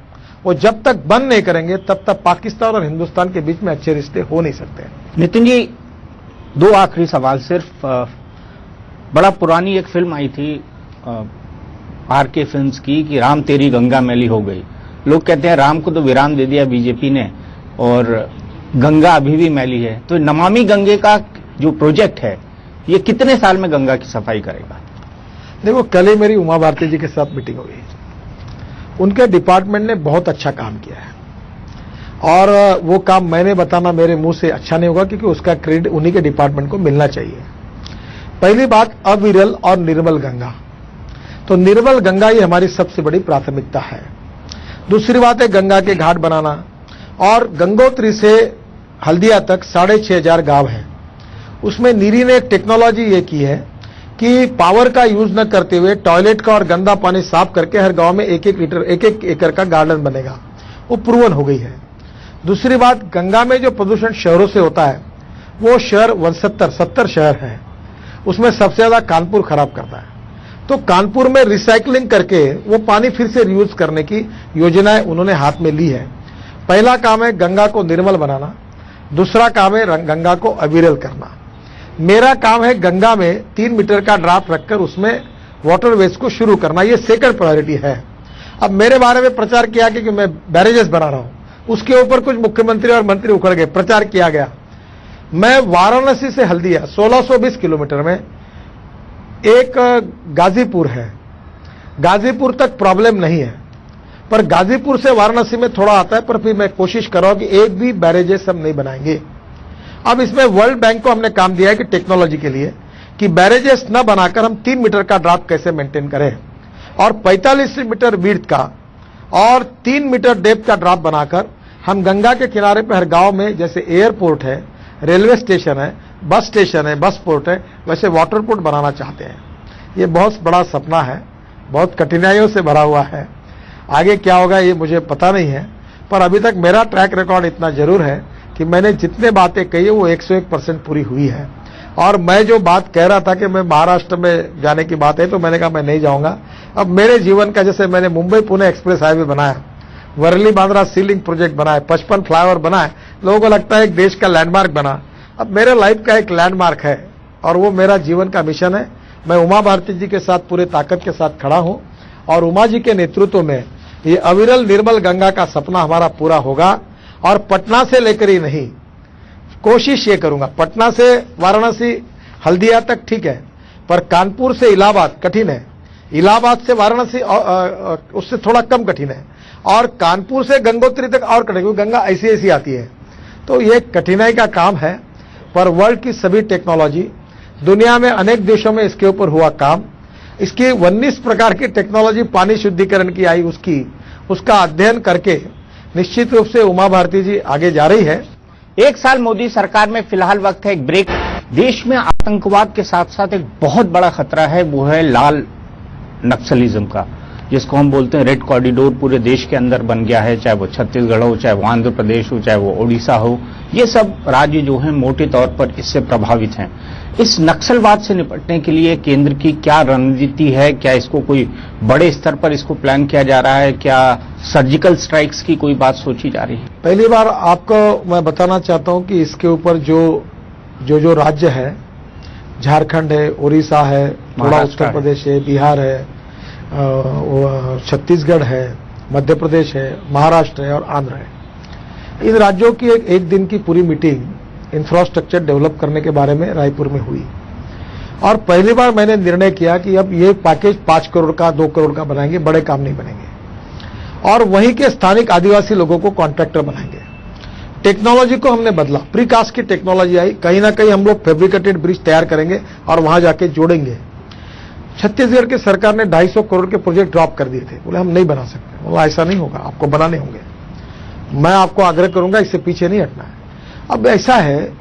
वो जब तक बंद नहीं करेंगे, तब तक पाकिस्तान और हिंदुस्तान के बीच में अच्छे रिश्ते हो नहीं सकते। नितिन जी, 2 आखिरी सवाल सिर्फ। बड़ा पुरानी एक फिल्म आई थी RK फिल्म्स की कि राम तेरी गंगा मैली हो गई। लोग कहते हैं राम को तो विराम दे दिया बीजेपी ने, और गंगा अभी भी मैली है। तो नमामि गंगे का जो प्रोजेक्ट है, ये कितने साल में गंगा की सफाई करेगा? देखो, कल ही मेरी उमा भारती जी के साथ मीटिंग हुई। उनके डिपार्टमेंट ने बहुत अच्छा काम किया है, और वो काम मैंने बताना मेरे मुंह से अच्छा नहीं होगा, क्योंकि उसका क्रेडिट उन्हीं के डिपार्टमेंट को मिलना चाहिए। पहली बात, अविरल और निर्मल गंगा। तो निर्मल गंगा ये हमारी सबसे बड़ी प्राथमिकता है। दूसरी बात है गंगा के घाट बनाना, और गंगोत्री से हल्दिया तक 6,500 गांव है। उसमें नीरी ने एक टेक्नोलॉजी ये की है कि पावर का यूज न करते हुए टॉयलेट का और गंदा पानी साफ करके हर गांव में 1-1 एकड़ का गार्डन बनेगा। वो प्रूवन हो गई है। दूसरी बात, गंगा में जो प्रदूषण शहरों से होता है, वो शहर 70 शहर है, उसमें सबसे ज्यादा कानपुर खराब करता है। तो कानपुर में रिसाइकलिंग करके वो पानी फिर से रीयूज करने की योजनाएं उन्होंने हाथ में ली है। पहला काम है गंगा को निर्मल बनाना, दूसरा काम है गंगा को अविरल करना। मेरा काम है गंगा में 3 मीटर का ड्राफ्ट रखकर उसमें वाटर वेस्ट को शुरू करना, ये सेकंड प्रायोरिटी है। अब मेरे बारे में प्रचार किया कि मैं बैरेजेस बना रहा हूं, उसके ऊपर कुछ मुख्यमंत्री और मंत्री उखड़ गए, प्रचार किया गया। मैं वाराणसी से हल्दिया 1620 किलोमीटर में एक गाजीपुर है, गाजीपुर तक प्रॉब्लम नहीं है, पर गाजीपुर से वाराणसी में थोड़ा आता है, पर फिर मैं कोशिश कर रहा हूं कि एक भी बैरेजेस हम नहीं बनाएंगे। अब इसमें वर्ल्ड बैंक को हमने काम दिया है कि टेक्नोलॉजी के लिए कि बैरेजेस न बनाकर हम 3 मीटर का ड्राफ्ट कैसे मेंटेन करें, और 45 मीटर विड्थ का और 3 मीटर डेप्थ का ड्राफ्ट बनाकर हम गंगा के किनारे पर हर गांव में, जैसे एयरपोर्ट है, रेलवे स्टेशन है, बस स्टेशन है, बस पोर्ट है, वैसे वाटर पोर्ट बनाना चाहते हैं। ये बहुत बड़ा सपना है, बहुत कठिनाइयों से भरा हुआ है। आगे क्या होगा ये मुझे पता नहीं है, पर अभी तक मेरा ट्रैक रिकॉर्ड इतना जरूर है कि मैंने जितने बातें कही है वो 101% पूरी हुई है। और मैं जो बात कह रहा था कि मैं महाराष्ट्र में जाने की बात है, तो मैंने कहा मैं नहीं जाऊंगा। अब मेरे जीवन का, जैसे मैंने मुंबई पुणे एक्सप्रेस हाईवे बनाया, वर्ली बांद्रा सी लिंक प्रोजेक्ट बनाए, 55 फ्लाईओवर बनाए, लोगों को लगता है एक देश का लैंडमार्क बना, अब मेरे लाइफ का एक लैंडमार्क है और वो मेरा जीवन का मिशन है। मैं उमा भारती जी के साथ पूरे ताकत के साथ खड़ा हूं और उमा जी के नेतृत्व में ये अविरल निर्मल गंगा का सपना हमारा पूरा होगा। और पटना से लेकर ही नहीं, कोशिश ये करूंगा, पटना से वाराणसी हल्दिया तक ठीक है, पर कानपुर से इलाहाबाद कठिन है, इलाहाबाद से वाराणसी उससे थोड़ा कम कठिन है, और कानपुर से गंगोत्री तक और कठिन, क्योंकि गंगा ऐसी ऐसी आती है। तो ये कठिनाई का काम है, पर वर्ल्ड की सभी टेक्नोलॉजी, दुनिया में अनेक देशों में इसके ऊपर हुआ काम, इसकी 19 प्रकार की टेक्नोलॉजी पानी शुद्धिकरण की आई, उसका अध्ययन करके निश्चित रूप से उमा भारती जी आगे जा रही है। एक साल मोदी सरकार में फिलहाल वक्त है एक ब्रेक। देश में आतंकवाद के साथ साथ एक बहुत बड़ा खतरा है, वो है लाल नक्सलिज्म का, जिसको हम बोलते हैं रेड कॉरिडोर पूरे देश के अंदर बन गया है, चाहे वो छत्तीसगढ़ हो, चाहे वो आंध्र प्रदेश हो, चाहे वो ओडिशा हो। ये सब राज्य जो हैं मोटे तौर पर इससे प्रभावित हैं। इस नक्सलवाद से निपटने के लिए केंद्र की क्या रणनीति है? क्या इसको कोई बड़े स्तर पर इसको प्लान किया जा रहा है? क्या सर्जिकल स्ट्राइक्स की कोई बात सोची जा रही है? पहली बार आपको मैं बताना चाहता हूं कि इसके ऊपर जो राज्य है, झारखंड है, उड़ीसा है, थोड़ा उत्तर प्रदेश है, बिहार है, छत्तीसगढ़ है, मध्य प्रदेश है, महाराष्ट्र है और आंध्र है, इन राज्यों की एक दिन की पूरी मीटिंग इंफ्रास्ट्रक्चर डेवलप करने के बारे में रायपुर में हुई। और पहली बार मैंने निर्णय किया कि अब ये पैकेज 5 करोड़ का 2 करोड़ का बनाएंगे, बड़े काम नहीं बनेंगे, और वहीं के स्थानिक आदिवासी लोगों को कॉन्ट्रैक्टर बनाएंगे। टेक्नोलॉजी को हमने बदला, प्रीकास्ट की टेक्नोलॉजी आई, कहीं ना कहीं हम लोग फैब्रिकेटेड ब्रिज तैयार करेंगे और वहां जाके जोड़ेंगे। छत्तीसगढ़ की सरकार ने 250 करोड़ के प्रोजेक्ट ड्रॉप कर दिए थे, बोले हम नहीं बना सकते, बोला ऐसा नहीं होगा, आपको बनाने होंगे, मैं आपको आग्रह करूंगा, इससे पीछे नहीं हटना है। अब ऐसा है,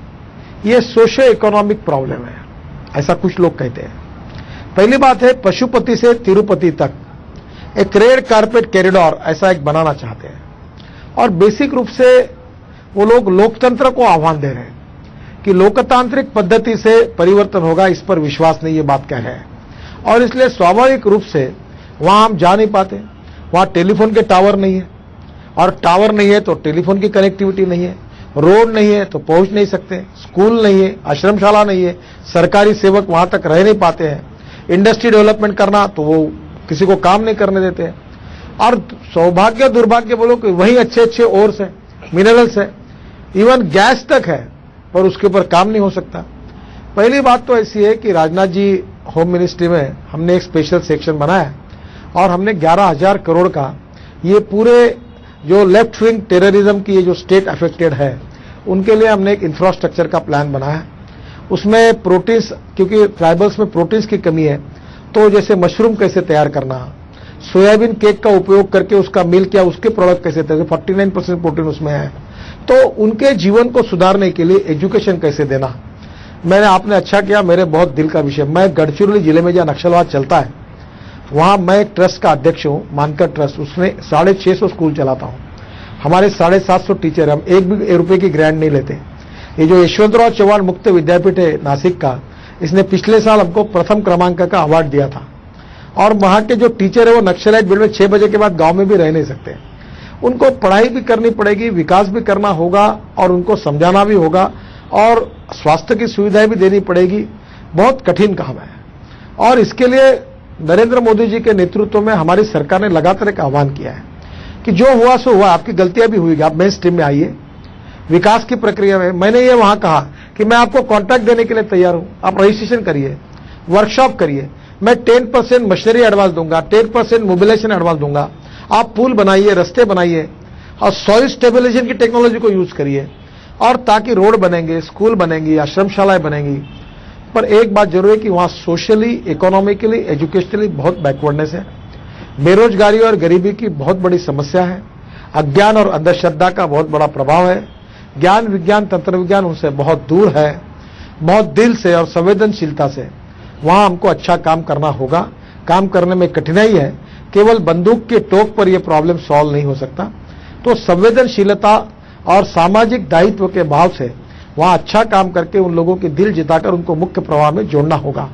ये सोशो इकोनॉमिक प्रॉब्लम है, ऐसा कुछ लोग कहते हैं। पहली बात है, पशुपति से तिरुपति तक एक रेड कारपेट कॉरिडोर ऐसा एक बनाना चाहते हैं, और बेसिक रूप से वो लोग लोकतंत्र को आह्वान दे रहे हैं कि लोकतांत्रिक पद्धति से परिवर्तन होगा, इस पर विश्वास नहीं, ये बात कह रहे हैं। और इसलिए स्वाभाविक रूप से वहां हम जा नहीं पाते, वहां टेलीफोन के टावर नहीं है, और टावर नहीं है तो टेलीफोन की कनेक्टिविटी नहीं है, रोड नहीं है तो पहुंच नहीं सकते, स्कूल नहीं है, आश्रमशाला नहीं है, सरकारी सेवक वहां तक रह नहीं पाते हैं, इंडस्ट्री डेवलपमेंट करना तो वो किसी को काम नहीं करने देते हैं। और सौभाग्य दुर्भाग्य बोलो कि वही अच्छे अच्छे ओर्स है, मिनरल्स है, इवन गैस तक है, पर उसके ऊपर काम नहीं हो सकता। पहली बात तो ऐसी है कि राजनाथ जी होम मिनिस्ट्री में हमने एक स्पेशल सेक्शन बनाया और हमने 11,000 करोड़ का ये पूरे जो लेफ्ट विंग टेररिज्म की ये जो स्टेट अफेक्टेड है उनके लिए हमने एक इंफ्रास्ट्रक्चर का प्लान बनाया। उसमें प्रोटीन्स, क्योंकि ट्राइबल्स में प्रोटीन्स की कमी है, तो जैसे मशरूम कैसे तैयार करना, सोयाबीन केक का उपयोग करके उसका मिल्क या उसके प्रोडक्ट कैसे तैयार, 49% प्रोटीन उसमें है, तो उनके जीवन को सुधारने के लिए एजुकेशन कैसे देना। आपने अच्छा किया, मेरे बहुत दिल का विषय। मैं गढ़चिरौली जिले में जहां नक्सलवाद चलता है वहां मैं एक ट्रस्ट का अध्यक्ष हूं, मानकर ट्रस्ट, उसमें 650 स्कूल चलाता हूं। हमारे 750 टीचर, हम एक भी रुपए की ग्रांट नहीं लेते। ये जो यशवंतराव चव्हाण मुक्त विद्यापीठ है नासिक का, इसने पिछले साल हमको प्रथम क्रमांक का अवार्ड दिया था। और वहां के जो टीचर है वो नक्सलाइट बेल्ट में 6 बजे के बाद गांव में भी रह नहीं सकते, उनको पढ़ाई भी करनी पड़ेगी, विकास भी करना होगा और उनको समझाना भी होगा और स्वास्थ्य की सुविधाएं भी देनी पड़ेगी। बहुत कठिन काम है और इसके लिए नरेंद्र मोदी जी के नेतृत्व में हमारी सरकार ने लगातार एक आह्वान किया है कि जो हुआ सो हुआ, आपकी गलतियां भी हुई, आप मेन स्ट्रीम में आइए, विकास की प्रक्रिया में। मैंने ये वहां कहा कि मैं आपको कॉन्ट्रैक्ट देने के लिए तैयार हूं, आप रजिस्ट्रेशन करिए, वर्कशॉप करिए, मैं 10% मशीनरी एडवांस दूंगा, 10% मोबिलाइजेशन एडवांस दूंगा, आप पुल बनाइए, रास्ते बनाइए और सॉइल स्टेबलाइजेशन की टेक्नोलॉजी को यूज करिए, और ताकि रोड बनेंगे, स्कूल बनेंगी, आश्रमशालाएं बनेंगी। पर एक बात जरूर है कि वहां सोशली, इकोनॉमिकली, एजुकेशनली बहुत बैकवर्डनेस है, बेरोजगारी और गरीबी की बहुत बड़ी समस्या है, अज्ञान और अंधश्रद्धा का बहुत बड़ा प्रभाव है, ज्ञान विज्ञान तंत्र विज्ञान उनसे बहुत दूर है। बहुत दिल से और संवेदनशीलता से वहां हमको अच्छा काम करना होगा। काम करने में कठिनाई है, केवल बंदूक के टोक पर यह प्रॉब्लम सॉल्व नहीं हो सकता। तो संवेदनशीलता और सामाजिक दायित्व के भाव से वहां अच्छा काम करके उन लोगों के दिल जिताकर उनको मुख्य प्रवाह में जोड़ना होगा।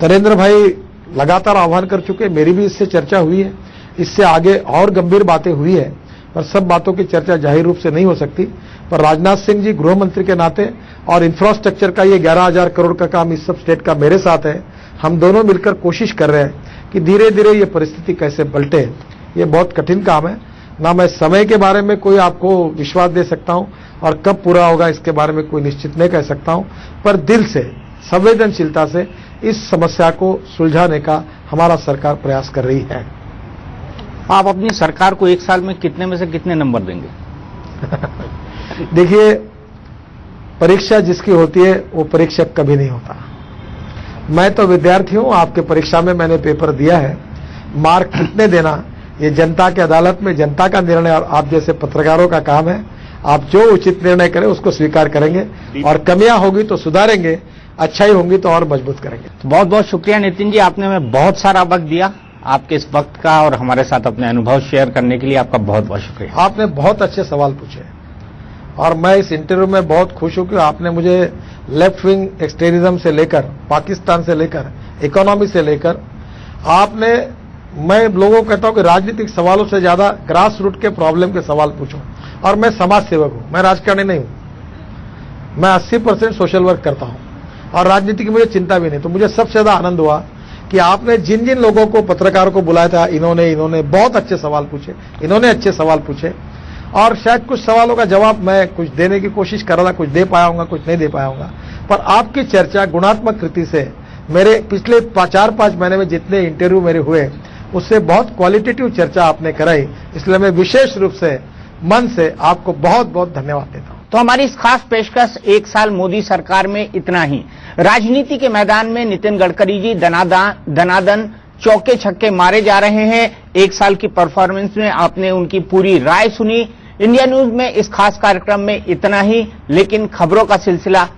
नरेंद्र भाई लगातार आह्वान कर चुके, मेरी भी इससे चर्चा हुई है, इससे आगे और गंभीर बातें हुई है। पर सब बातों की चर्चा जाहिर रूप से नहीं हो सकती। पर राजनाथ सिंह जी गृह मंत्री के नाते और इंफ्रास्ट्रक्चर का ये 11,000 करोड़ का काम इस सब स्टेट का मेरे साथ है। हम दोनों मिलकर कोशिश कर रहे हैं कि धीरे धीरे ये परिस्थिति कैसे पलटे। ये बहुत कठिन काम है, ना मैं समय के बारे में कोई आपको विश्वास दे सकता हूं और कब पूरा होगा इसके बारे में कोई निश्चित नहीं कह सकता हूं, पर दिल से संवेदनशीलता से इस समस्या को सुलझाने का हमारा सरकार प्रयास कर रही है। आप अपनी सरकार को एक साल में कितने में से कितने नंबर देंगे? देखिए, परीक्षा जिसकी होती है वो परीक्षक कभी नहीं होता। मैं तो विद्यार्थी हूं, आपके परीक्षा में मैंने पेपर दिया है। मार्क कितने देना ये जनता की अदालत में जनता का निर्णय और आप जैसे पत्रकारों का काम है। आप जो उचित निर्णय करें उसको स्वीकार करेंगे और कमियां होगी तो सुधारेंगे, अच्छाई होंगी तो और मजबूत करेंगे। तो बहुत बहुत शुक्रिया नितिन जी, आपने हमें बहुत सारा वक्त दिया। आपके इस वक्त का और हमारे साथ अपने अनुभव शेयर करने के लिए आपका बहुत बहुत शुक्रिया। आपने बहुत अच्छे सवाल पूछे और मैं इस इंटरव्यू में बहुत खुश हूं कि आपने मुझे लेफ्ट विंग एक्सट्रीमिज्म से लेकर, पाकिस्तान से लेकर, इकोनॉमी से लेकर, आपने, मैं लोगों को कहता हूं कि राजनीतिक सवालों से ज्यादा ग्रास रूट के प्रॉब्लम के सवाल पूछो। और मैं समाज सेवक हूं, मैं राजकारणी नहीं हूं। मैं 80% सोशल वर्क करता हूं और राजनीति की मुझे चिंता भी नहीं। तो मुझे सबसे ज्यादा आनंद हुआ कि आपने जिन जिन लोगों को, पत्रकारों को बुलाया था, इन्होंने बहुत अच्छे सवाल पूछे, इन्होंने अच्छे सवाल पूछे और शायद कुछ सवालों का जवाब मैं कुछ देने की कोशिश कर रहा था, कुछ दे पाया हूंगा, कुछ नहीं दे पाया हूंगा। पर आपकी चर्चा गुणात्मक रीति से मेरे पिछले 4-5 महीने में जितने इंटरव्यू मेरे हुए उससे बहुत क्वालिटेटिव चर्चा आपने कराई, इसलिए मैं विशेष रूप से मन से आपको बहुत बहुत धन्यवाद देता हूं। तो हमारी इस खास पेशकश एक साल मोदी सरकार में इतना ही। राजनीति के मैदान में नितिन गडकरी जी दनादन चौके छक्के मारे जा रहे हैं। एक साल की परफॉर्मेंस में आपने उनकी पूरी राय सुनी। इंडिया न्यूज में इस खास कार्यक्रम में इतना ही, लेकिन खबरों का सिलसिला